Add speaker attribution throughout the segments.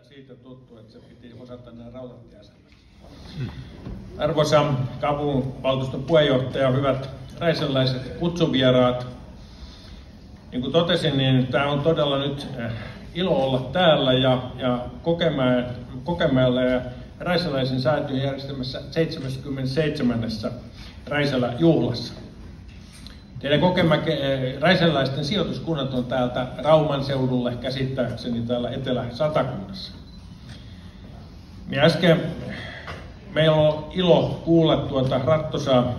Speaker 1: siitä tuttu, että se piti osata nämä rautatieasemat. Arvoisa kaupunginvaltuuston puheenjohtaja, hyvät räisäläiset kutsuvieraat. Niin kuin totesin, niin tämä on todella nyt ilo olla täällä ja Kokemäellä ja Räisäläisen säätiön järjestämässä 77. Räisälä-juhlassa. Teidän räisäläisten sijoituskunnat on täältä Rauman seudulle, käsittääkseni täällä Etelä-Satakunnassa. Meillä on ilo kuulla rattosaa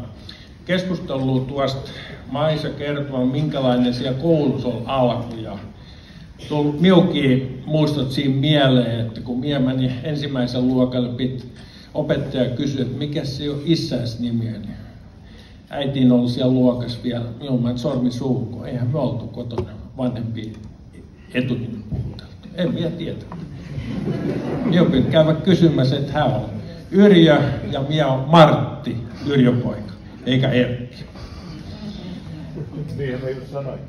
Speaker 1: keskustelua tuosta Maisa kertoa, minkälainen siellä koulussa on alku. Ja tullut miukin muistot siinä mieleen, että kun minä menin ensimmäisen luokalle, opettaja kysyi, että mikä se on isäs nimiä, niin äitiin ollut siellä luokassa vielä ilman sormi suuhun, kun eihän me oltu kotona vanhempia etunimen puhuteltu. En vielä tiedä. Minä piti käydä kysymässä, että hän on Yrjö ja minä on Martti, Yrjöpoika, eikä Erkki.
Speaker 2: Niinhän mä just sanoin.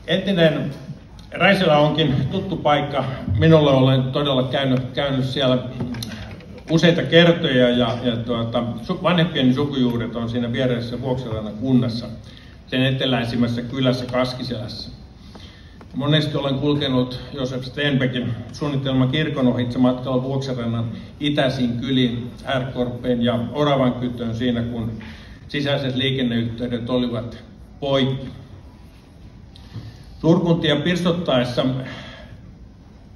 Speaker 1: Entinen Räisälä onkin tuttu paikka. Minulle olen todella käynyt siellä useita kertoja ja vanhempien sukujuuret on siinä vieressä Vuoksenrannan kunnassa, sen eteläisimmässä kylässä Kaskiselässä. Monesti olen kulkenut Josef Stenbeckin suunnitelman kirkon ohitse matkalla Vuoksenrannan itäisiin kyliin, Härkorpeen ja Oravankytöön siinä, kun sisäiset liikenneyhteydet olivat poikki. Suurkuntia pirstottaessa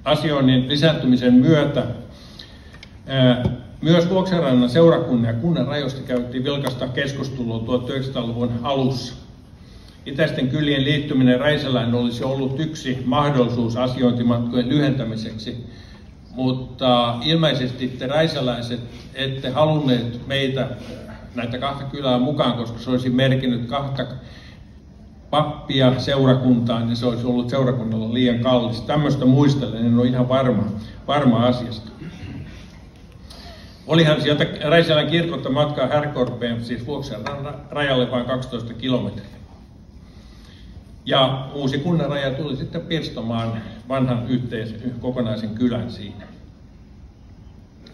Speaker 1: asioinnin lisääntymisen myötä myös Vuoksenrannan seurakunnan ja kunnan rajoista käytiin vilkasta keskustelua 1900-luvun alussa. Itäisten kylien liittyminen Räisälään olisi ollut yksi mahdollisuus asiointimatkojen lyhentämiseksi, mutta ilmeisesti te räisäläiset ette halunneet meitä näitä kahta kylää mukaan, koska se olisi merkinnyt kahta pappia seurakuntaan, niin se olisi ollut seurakunnalla liian kallis. Tämmöistä muistelen, en ole ihan varma asiasta. Olihan sieltä Räisälän kirkolta matkaa Härkorpeen, siis Vuoksenrannan rajalle vain 12 kilometriä. Ja uusi kunnan raja tuli sitten pirstomaan vanhan kokonaisen kylän siinä.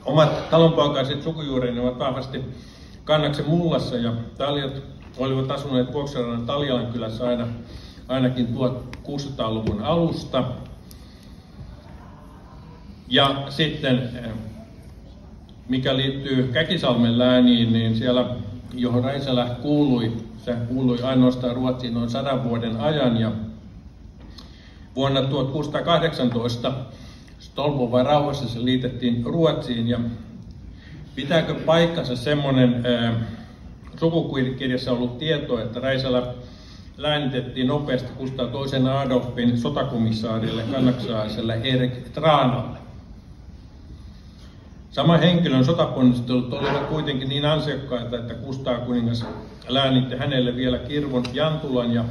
Speaker 1: Omat talonpoikaiset sukujuureni ovat vahvasti Kannaksen Mullassa ja taljat olivat asuneet Vuoksenrannan Taljalan kylässä ainakin 1600-luvun alusta. Ja sitten, mikä liittyy Käkisalmen lääniin, niin siellä, johon Räisälä kuului, se kuului ainoastaan Ruotsiin noin 100 vuoden ajan. Ja vuonna 1618 Stolbovan rauhassa se liitettiin Ruotsiin. Ja pitääkö paikkansa semmoinen sukukirjassa ollut tieto, että Räisälä läänitettiin nopeasti Kustaa II Adolfin sotakomissaarille kannaksalaiselle Erik Tranalle. Saman henkilön sotaponnistelut olivat kuitenkin niin ansiokkaita, että Kustaa kuningas läänitti hänelle vielä Kirvon, Jantulan ja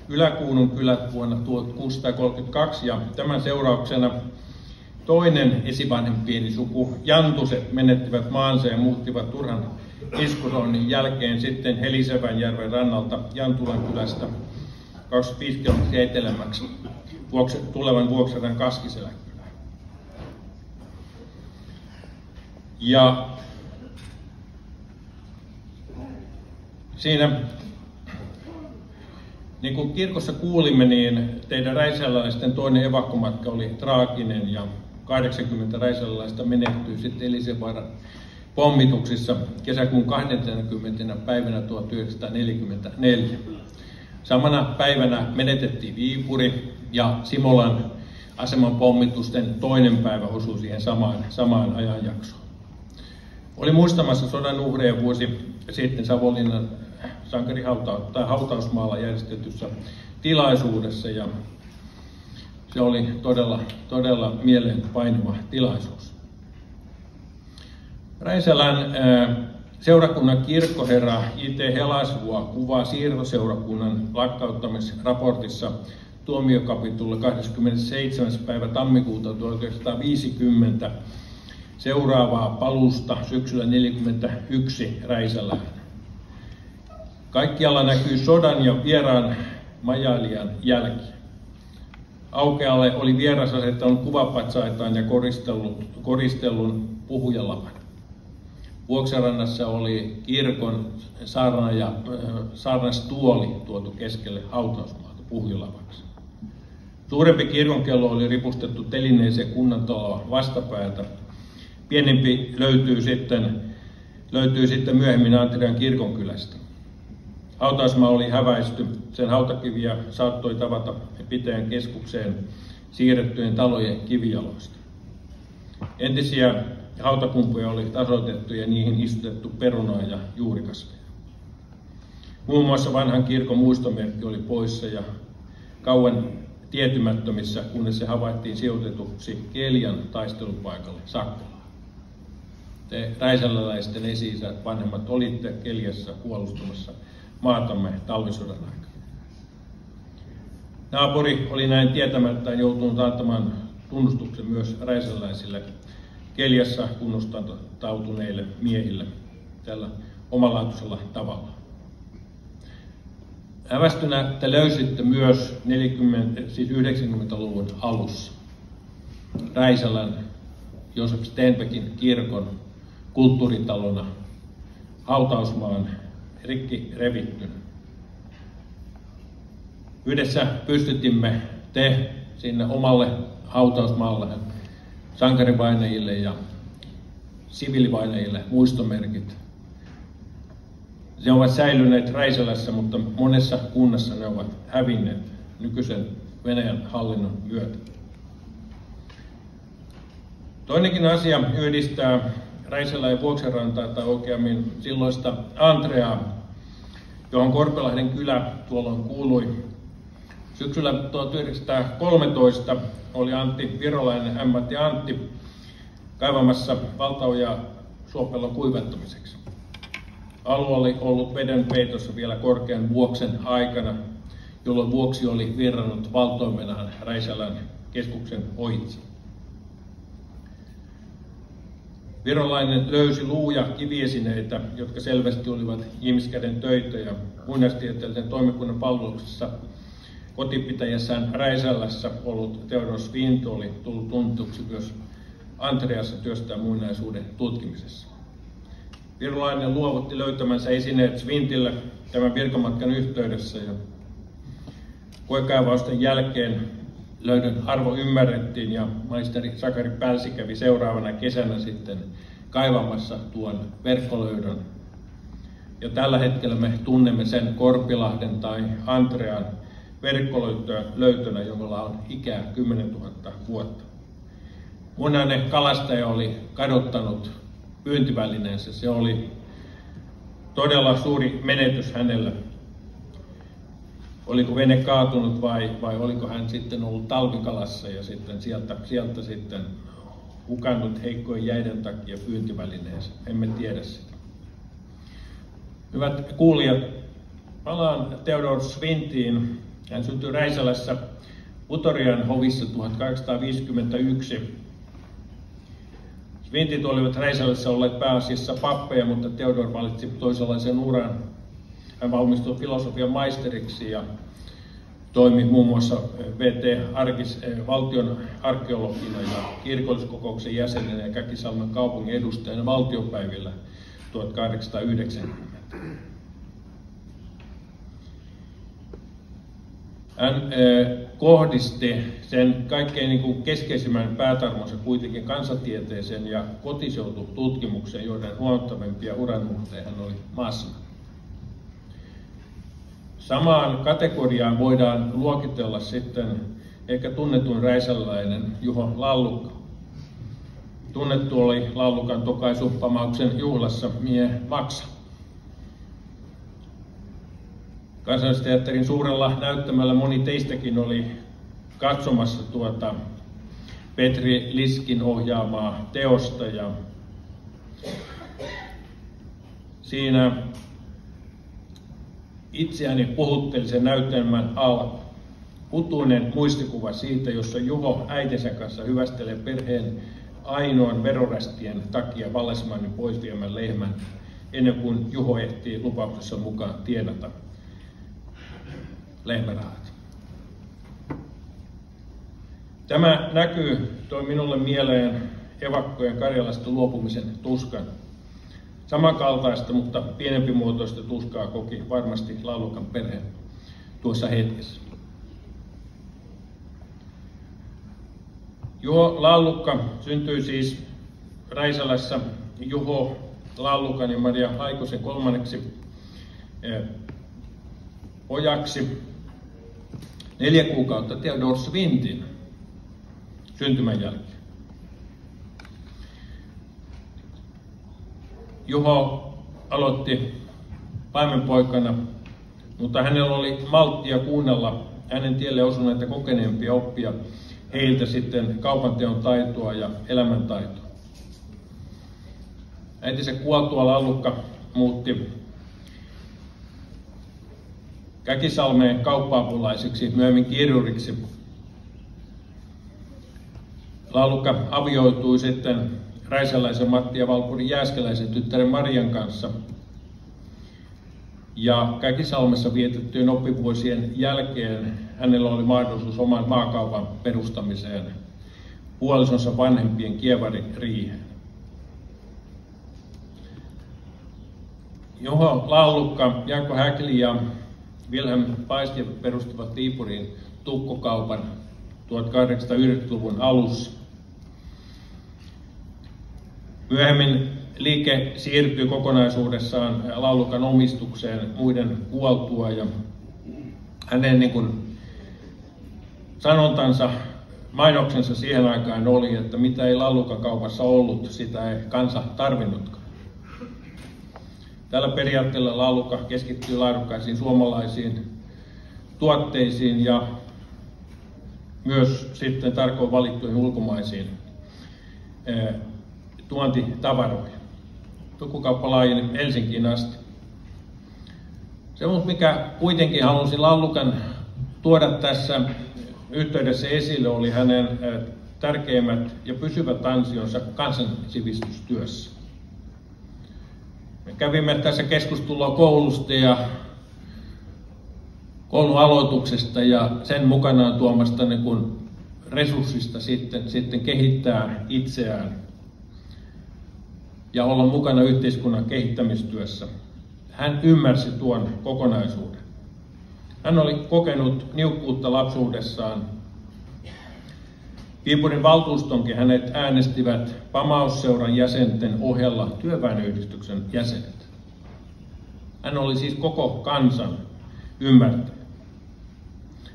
Speaker 1: Yläkuunun kylät vuonna 1632, ja tämän seurauksena toinen esivanhempieni suku, Jantuset, menettivät maansa ja muuttivat turhan iskuroinnin jälkeen sitten Helisevänjärven rannalta Jantulan kylästä 25 kilometriä etelämmäksi tulevan Vuoksenrannan Kaskiselän kylään. Ja siinä, niin kuin kirkossa kuulimme, niin teidän räisäläisten toinen evakkomatka oli traaginen ja 80 räisäläistä menehtyi sitten Elisenvaaran pommituksissa kesäkuun 20. päivänä 1944. Samana päivänä menetettiin Viipuri ja Simolan aseman pommitusten toinen päivä osui siihen samaan ajanjaksoon. Oli muistamassa sodan uhreja vuosi sitten Savonlinnan hautausmaalla järjestetyssä tilaisuudessa, ja se oli todella mieleenpainuva tilaisuus. Räisälän seurakunnan kirkkoherra J.T. Helasvuo kuvaa siirtoseurakunnan lakkauttamisraportissa tuomiokapitulle 27. päivä tammikuuta 1950 seuraavaa palusta syksyllä 1941 Räisälään. Kaikkialla näkyy sodan ja vieraan majailijan jälkiä. Aukealle oli vieras asettanut kuvapatsaitaan ja koristellun puhujalavan. Vuoksenrannassa oli kirkon saarnastuoli tuotu keskelle hautausmaata puhujalavaksi. Suurempi kirkonkello oli ripustettu telineeseen kunnantaloa vastapäätä. Pienempi löytyy sitten myöhemmin Antrian kirkonkylästä. Hautausmaa oli häväisty, sen hautakiviä saattoi tavata pitäjän keskukseen siirrettyjen talojen kivijaloista. Entisiä hautakumpuja oli tasoitettu ja niihin istutettu perunaa ja juurikasveja. Muun muassa vanhan kirkon muistomerkki oli poissa ja kauan tietymättömissä, kunnes se havaittiin sijoitetuksi Kelian taistelupaikalle Sakkolaan. Te räisäläläisten esi-isät vanhemmat olitte Keliassa puolustamassa maatamme talvisodan aikana. Naapuri oli näin tietämättään joutunut antamaan tunnustuksen myös räisäläisille Keliassa kunnostautuneille miehille tällä omalaatuisella tavalla. Hävästynä te löysitte myös 90-luvun alussa Räisälän Josef Stenbeckin kirkon kulttuuritalona hautausmaan rikki revittynä. Yhdessä pystytimme te sinne omalle hautausmaalle sankarivainajille ja siviilivainajille muistomerkit. Ne ovat säilyneet Räisälässä, mutta monessa kunnassa ne ovat hävinneet nykyisen Venäjän hallinnon myötä. Toinenkin asia yhdistää Räisälää ja Vuoksenrantaa, tai oikeammin silloista Antreaa, johon Korpelahden kylä tuolloin kuului. Syksyllä 1913 oli Antti Virolainen, ämmät ja Antti, kaivamassa valtaojaa suopellon kuivattamiseksi. Alue oli ollut veden peitossa vielä korkean Vuoksen aikana, jolloin Vuoksi oli virrannut valtoimenaan Räisälän keskuksen ohitse. Virolainen löysi luu- ja kiviesineitä, jotka selvästi olivat ihmiskäden töitä, ja muinaistieteellisen toimikunnan palveluksessa kotipitäjässään Räisälässä ollut Theodor Svinto oli tullut tunnetuksi myös Antreassa työstään muinaisuuden tutkimisessa. Virolainen luovutti löytämänsä esineet Svintille tämän virkamatkan yhteydessä, ja koekaivausten jälkeen löydön arvo ymmärrettiin ja maisteri Sakari Pälsi kävi seuraavana kesänä sitten kaivamassa tuon verkkolöydön. Ja tällä hetkellä me tunnemme sen Korpilahden tai Antrean verkkolöytönä, jolla on ikää 10 000 vuotta. Muinainen kalastaja oli kadottanut pyyntivälineensä. Se oli todella suuri menetys hänelle. Oliko vene kaatunut vai oliko hän sitten ollut talvikalassa ja sitten sieltä sitten hukannut heikkojen jäiden takia pyyntivälineensä. Emme tiedä sitä. Hyvät kuulijat, palaan Theodor Svintiin. Hän syntyi Räisälässä Utorian hovissa 1851. Svintit olivat Räisälässä olleet pääasiassa pappeja, mutta Theodor valitsi toisenlaisen uran. Hän valmistui filosofian maisteriksi ja toimi muun muassa valtion arkeologina ja kirkolliskokouksen jäsenenä ja Käkisalmen kaupungin edustajana valtiopäivillä 1890. Hän kohdisti sen kaikkein keskeisimmän päätarmonsa kuitenkin kansantieteeseen ja kotiseutututkimukseen, joiden huomattavimpia uranuhteja hän oli maassa. Samaan kategoriaan voidaan luokitella sitten ehkä tunnetun räisäläinen Juho Lallukka. Tunnettu oli Lallukan tokaisuppamauksen juhlassa Mie Maksa. Kansallisteatterin suurella näyttämällä moni teistäkin oli katsomassa tuota Petri Liskin ohjaamaa teosta, ja siinä itseäni puhutteli sen näytelmän alku. Utuinen muistikuva siitä, jossa Juho äitinsä kanssa hyvästelee perheen ainoan verorästien takia Vallesmannin pois viemän lehmän, ennen kuin Juho ehtii lupauksessa mukaan tienata lehmärahat. Tämä näkyy toi minulle mieleen evakkojen Karjalasta luopumisen tuskan. Samankaltaista, mutta pienempimuotoista tuskaa koki varmasti Lallukan perhe tuossa hetkessä. Juho Lallukka syntyi siis Räisälässä Juho Lallukan ja Maria Haikosen kolmanneksi pojaksi 4 kuukautta Theodor Svintin syntymän jälkeen. Juho aloitti paimenpoikana, mutta hänellä oli malttia kuunnella hänen tielle osuneita kokeneempia oppia heiltä sitten kaupanteon taitoa ja elämäntaitoa. Äitinsä kuoltua Lallukka muutti Käkisalmeen kauppa-apulaiseksi, myöhemmin kirurgiksi. Lallukka avioitui sitten räisäläisen Matti ja Valpuri Jääskeläisen tyttären Marian kanssa. Ja Käkisalmessa vietettyjen oppivuosien jälkeen hänellä oli mahdollisuus oman maakaupan perustamiseen puolisonsa vanhempien kievaririiheen. Juho Lallukka, Jaakko Häkli ja Wilhelm Paistiev perustivat Viipurin tukkokaupan 1890-luvun alussa. Myöhemmin liike siirtyi kokonaisuudessaan Lallukan omistukseen muiden kuoltua ja hänen sanontansa, mainoksensa siihen aikaan oli, että mitä ei Lallukan kaupassa ollut, sitä ei kansa tarvinnutkaan. Tällä periaatteella Lallukka keskittyy laadukkaisiin suomalaisiin tuotteisiin ja myös sitten tarkoin valittuihin ulkomaisiin tuontitavaroihin. Tukkukauppa laajeni Helsinkiin asti. Se, mikä kuitenkin halusin Lallukan tuoda tässä yhteydessä esille, oli hänen tärkeimmät ja pysyvät ansionsa kansansivistystyössä. Me kävimme tässä keskustelua koulusta ja koulun aloituksesta ja sen mukanaan tuomasta resurssista sitten kehittää itseään ja olla mukana yhteiskunnan kehittämistyössä. Hän ymmärsi tuon kokonaisuuden. Hän oli kokenut niukkuutta lapsuudessaan. Viipurin valtuustonkin hänet äänestivät Pamausseuran jäsenten ohella työväenyhdistyksen jäsenet. Hän oli siis koko kansan ymmärtäjä.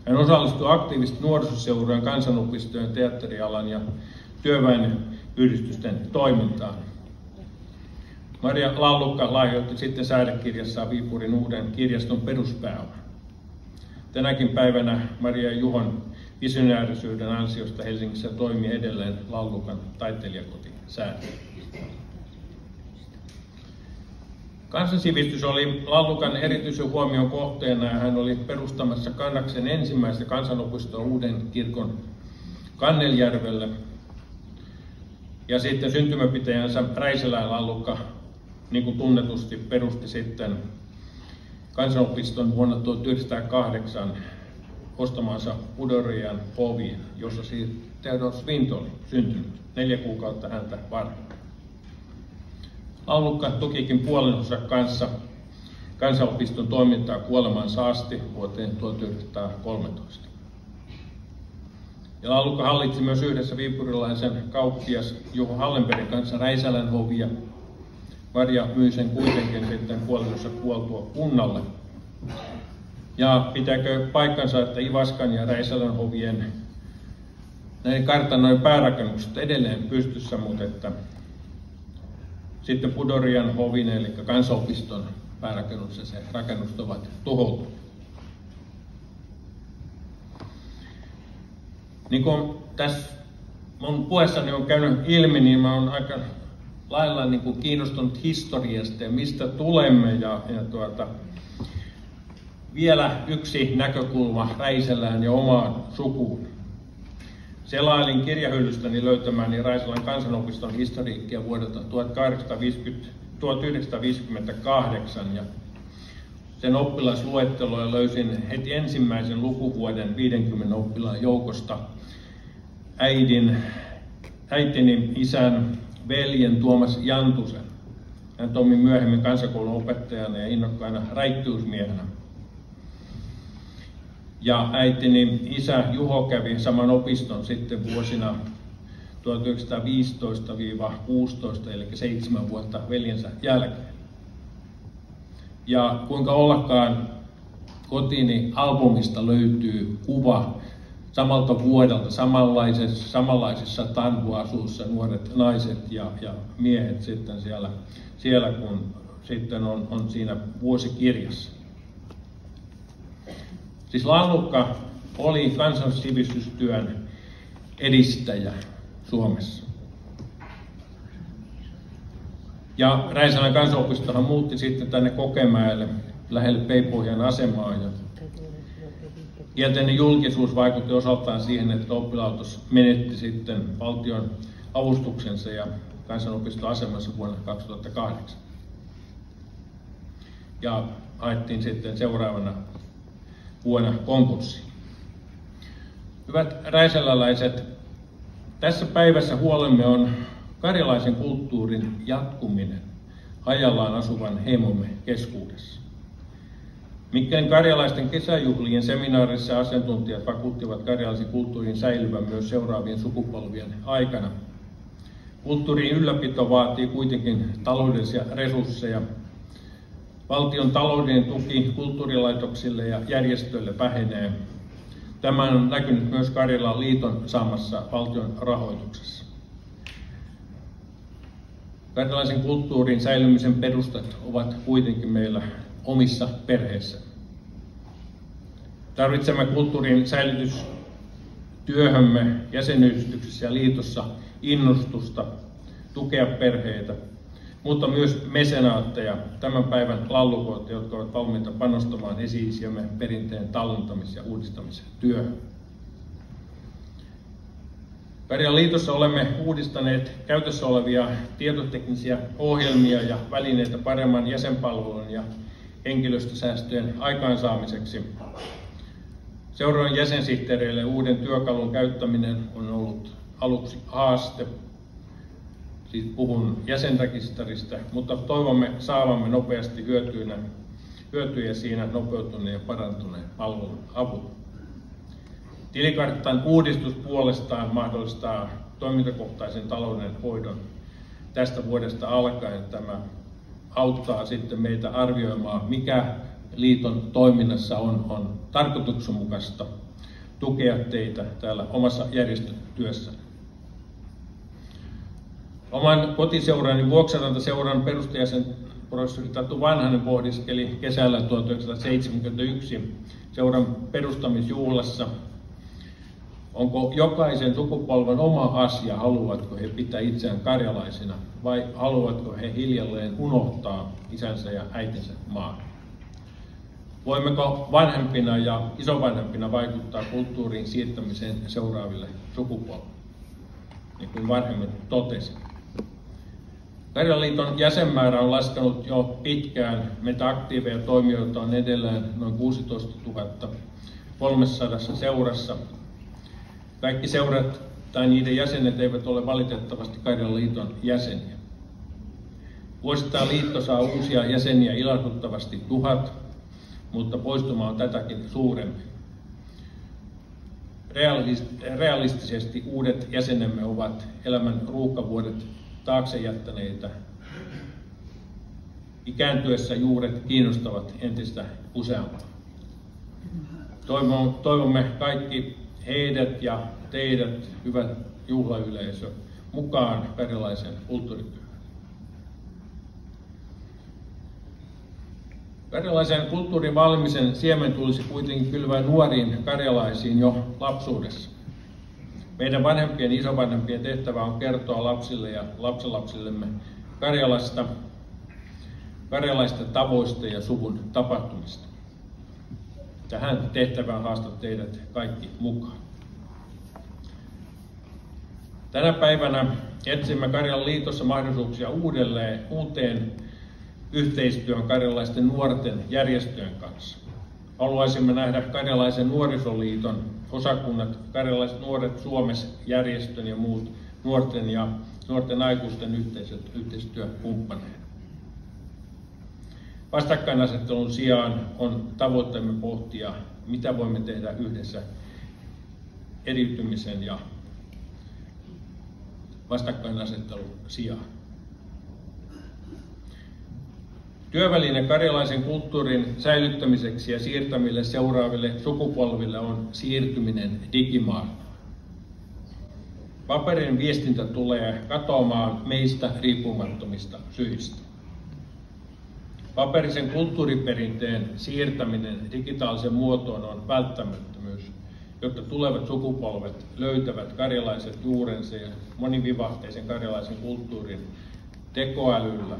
Speaker 1: Hän osallistui aktiivisesti nuorisoseurojen, kansanopistojen, teatterialan ja työväenyhdistysten toimintaan. Maria Lallukka lahjoitti sitten säädekirjassaan Viipurin uuden kirjaston peruspääoman. Tänäkin päivänä Maria ja Juhon visionäärisyyden ansiosta Helsingissä toimii edelleen Lallukan taiteilijakoti säätiö. Kansansivistys oli Lallukan erityisen huomion kohteena ja hän oli perustamassa Kannaksen ensimmäistä kansanopistoa Uuden kirkon Kanneljärvelle. Ja sitten syntymäpitäjänsä Räiselän Lallukka, niin kuin tunnetusti, perusti sitten kansanopiston vuonna 1908 ostamaansa Pudorian hoviin, jossa siis Theodor Svint oli syntynyt 4 kuukautta häntä varten. Lallukka tukikin puolensa kanssa kansanopiston toimintaa kuolemansa asti vuoteen 1913. Ja Lallukka hallitsi myös yhdessä viipurilaisen kauppias Juho Hallenbergin kanssa Räisälän hovia. Maria myi sen kuitenkin sitten puolensa kuoltua kunnalle. Ja pitääkö paikkansa, että Ivaskan ja Räisälän hovien näiden kartanojen päärakennukset edelleen pystyssä, mutta että sitten Pudorian hovin eli kansanopiston päärakennukset ja rakennukset ovat tuhoutuneet. Niin kuin tässä mun puheessani on käynyt ilmi, niin mä oon aika lailla kiinnostunut historiasta ja mistä tulemme. Vielä yksi näkökulma Räisälään ja omaan sukuun. Selailin kirjahyllystäni löytämäni Räisälän kansanopiston historiikkia vuodelta 1958 ja sen oppilasluetteloa ja löysin heti ensimmäisen lukuvuoden 50 oppilaan joukosta äitini isän veljen Tuomas Jantusen. Hän toimi myöhemmin kansakoulun opettajana ja innokkaana raittiusmiehenä. Ja äitini isä Juho kävi saman opiston sitten vuosina 1915–16, eli 7 vuotta veljensä jälkeen. Ja kuinka ollakaan kotini albumista löytyy kuva samalta vuodelta, samanlaisessa tanhuasuussa nuoret naiset ja miehet sitten siellä kun sitten on siinä vuosikirjassa. Siis Lannukka oli kansansivistystyön edistäjä Suomessa. Ja Räisälän kansanopistohan muutti sitten tänne Kokemäelle lähelle Peipohjan asemaa. Ja kielteinen julkisuus vaikutti osaltaan siihen, että oppilaitos menetti sitten valtion avustuksensa ja kansanopiston asemassa vuonna 2008. Ja haettiin sitten seuraavana vuonna konkurssiin. Hyvät räisäläläiset, tässä päivässä huolemme on karjalaisen kulttuurin jatkuminen hajallaan asuvan heimomme keskuudessa. Mikkelin karjalaisten kesäjuhlien seminaarissa asiantuntijat vakuuttivat karjalaisen kulttuurin säilyvän myös seuraavien sukupolvien aikana. Kulttuurin ylläpito vaatii kuitenkin taloudellisia resursseja. Valtion taloudellinen tuki kulttuurilaitoksille ja järjestöille vähenee. Tämä on näkynyt myös Karjalan liiton saamassa valtion rahoituksessa. Karjalaisen kulttuurin säilymisen perustat ovat kuitenkin meillä omissa perheissä. Tarvitsemme kulttuurin säilytystyöhömme jäsenyhdistyksessä ja liitossa innostusta, tukea perheitä, mutta myös mesenaatteja, tämän päivän lallukoita, jotka ovat valmiita panostamaan esi-isiemme perinteen tallentamis- ja uudistamistyöhön. Karjalan liitossa olemme uudistaneet käytössä olevia tietoteknisiä ohjelmia ja välineitä paremman jäsenpalvelun ja henkilöstösäästöjen aikaansaamiseksi. Seuran jäsensihteereille uuden työkalun käyttäminen on ollut aluksi haaste. Siis puhun jäsenrekisteristä, mutta toivomme saavamme nopeasti hyötyjä siinä nopeutuneen ja parantuneen palvelun avulla. Tilikartan uudistus puolestaan mahdollistaa toimintakohtaisen talouden hoidon tästä vuodesta alkaen. Tämä auttaa sitten meitä arvioimaan, mikä liiton toiminnassa on tarkoituksenmukaista tukea teitä täällä omassa järjestötyössä. Oman kotiseurani Vuoksarantaseuran perustajäsen professori Tatu Vanhanen pohdiskeli kesällä 1971 seuran perustamisjuhlassa, onko jokaisen sukupolven oma asia, haluavatko he pitää itseään karjalaisina vai haluavatko he hiljalleen unohtaa isänsä ja äitinsä maan. Voimmeko vanhempina ja isovanhempina vaikuttaa kulttuurin siirtämiseen seuraaville sukupolville, niin kuin vanhemmin totesin. Karjalan liiton jäsenmäärä on laskenut jo pitkään. Meitä aktiiveja toimijoita on edelleen noin 16 300 seurassa. Kaikki seurat tai niiden jäsenet eivät ole valitettavasti Karjalan liiton jäseniä. Vuosittain liitto saa uusia jäseniä ilahduttavasti 1000, mutta poistuma on tätäkin suurempi. Realistisesti uudet jäsenemme ovat elämän ruuhkavuodet taakse jättäneitä. Ikääntyessä juuret kiinnostavat entistä useampaa. Toivomme kaikki heidät ja teidät, hyvät juhlayleisö, mukaan karjalaisen kulttuurityöhön. Karjalaisen kulttuurin valmisen siemen tulisi kuitenkin kylvää nuoriin karjalaisiin jo lapsuudessa. Meidän vanhempien ja isovanhempien tehtävä on kertoa lapsille ja lapsenlapsillemme karjalaisten tavoista ja suvun tapahtumista. Tähän tehtävään haastat teidät kaikki mukaan. Tänä päivänä etsimme Karjalan liitossa mahdollisuuksia uuteen yhteistyön karjalaisten nuorten järjestöjen kanssa. Haluaisimme nähdä Karjalaisen nuorisoliiton osakunnat, Karjalaiset nuoret Suomessa järjestön ja muut nuorten ja nuorten aikuisten yhteistyökumppaneina. Vastakkainasettelun sijaan on tavoitteemme pohtia, mitä voimme tehdä yhdessä eriytymisen ja vastakkainasettelun sijaan. Työväline karjalaisen kulttuurin säilyttämiseksi ja siirtämille seuraaville sukupolville on siirtyminen digimaailmaan. Paperin viestintä tulee katoamaan meistä riippumattomista syistä. Paperisen kulttuuriperinteen siirtäminen digitaaliseen muotoon on välttämättömyys, jotta tulevat sukupolvet löytävät karjalaiset juurensa ja monivivahteisen karjalaisen kulttuurin tekoälyllä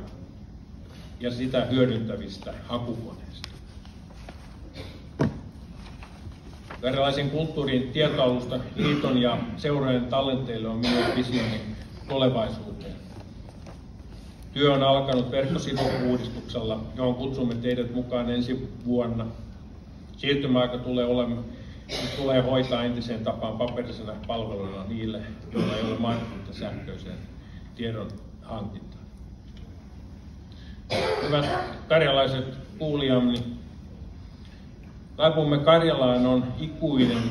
Speaker 1: ja sitä hyödyntävistä hakukoneista. Karjalaisen kulttuurin tietoalusta liiton ja seurojen tallenteille on minun visioni tulevaisuuteen. Työ on alkanut verkkosivu-uudistuksella, johon kutsumme teidät mukaan ensi vuonna. Siirtymäaika tulee hoitaa entiseen tapaan paperisena palveluna niille, joilla ei ole mahdollisuutta sähköiseen tiedon hankintaan. Hyvät karjalaiset kuulijamme, taipumme Karjalaan on ikuinen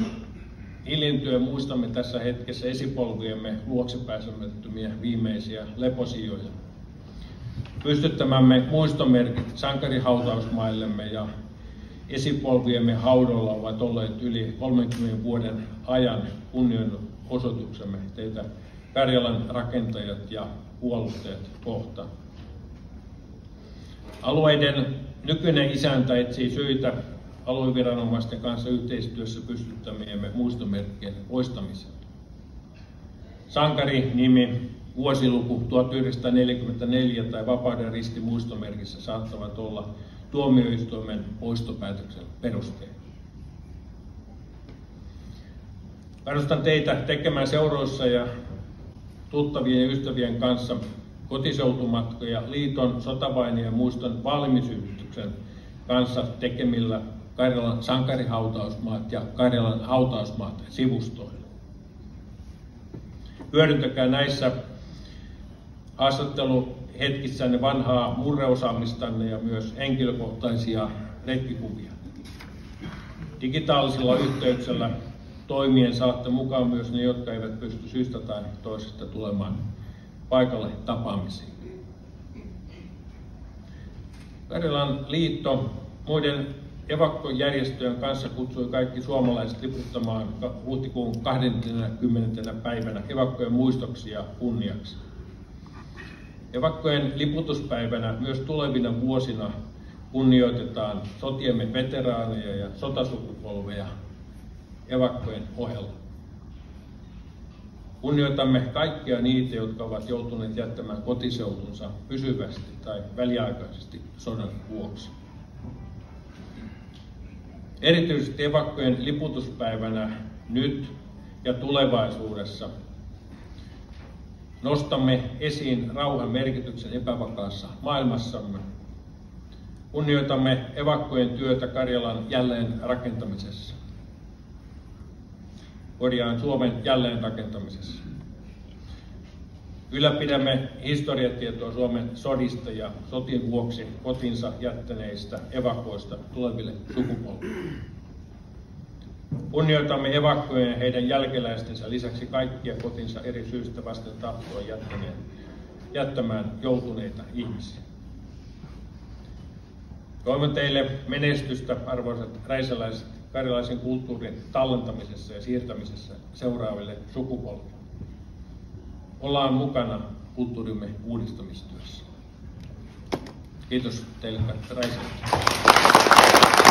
Speaker 1: hiljentyä, muistamme tässä hetkessä esipolviemme luoksepääsemättömiä viimeisiä leposijoja. Pystyttämämme muistomerkit sankarihautausmaillemme ja esipolviemme haudoilla ovat olleet yli 30 vuoden ajan kunnianosoituksemme teitä Karjalan rakentajat ja puolustajat kohtaan. Alueiden nykyinen isäntä etsii syitä alueviranomaisten kanssa yhteistyössä pystyttämiemme muistomerkkien poistamiseen. Sankari-nimi, vuosiluku 1944 tai Vapauden risti muistomerkissä saattavat olla tuomioistuimen poistopäätöksen perusteena. Kannustan teitä tekemään seuroissa ja tuttavien ja ystävien kanssa kotiseutumatkoja liiton sotavainien muiston valmisyhdistyksen kanssa tekemillä Karjalan sankarihautausmaat ja Karjalan hautausmaat sivustoilla. Hyödyntäkää näissä haastatteluhetkissänne vanhaa murreosaamistanne ja myös henkilökohtaisia retkikuvia. Digitaalisilla yhteyksillä toimien saatte mukaan myös ne, jotka eivät pysty syystä tai toisesta tulemaan paikalle tapaamisiin. Karjalan liitto muiden evakkojärjestöjen kanssa kutsui kaikki suomalaiset liputtamaan huhtikuun 20. päivänä evakkojen muistoksi ja kunniaksi. Evakkojen liputuspäivänä myös tulevina vuosina kunnioitetaan sotiemme veteraaneja ja sotasukupolveja evakkojen ohella. Kunnioitamme kaikkia niitä, jotka ovat joutuneet jättämään kotiseutunsa pysyvästi tai väliaikaisesti sodan vuoksi. Erityisesti evakkojen liputuspäivänä nyt ja tulevaisuudessa nostamme esiin rauhan merkityksen epävakaassa maailmassamme. Kunnioitamme evakkojen työtä Karjalan jälleenrakentamisessa. Suomen jälleenrakentamisessa. Ylläpidämme historiatietoa Suomen sodista ja sotien vuoksi kotinsa jättäneistä evakoista tuleville sukupolville. Kunnioitamme evakkojen ja heidän jälkeläistensä lisäksi kaikkia kotinsa eri syistä vasten tahtoa jättämään joutuneita ihmisiä. Toivon teille menestystä, arvoisat räisäläiset, karjalaisen kulttuurin tallentamisessa ja siirtämisessä seuraaville sukupolville. Ollaan mukana kulttuurimme uudistamistyössä. Kiitos teille, räisäläiset.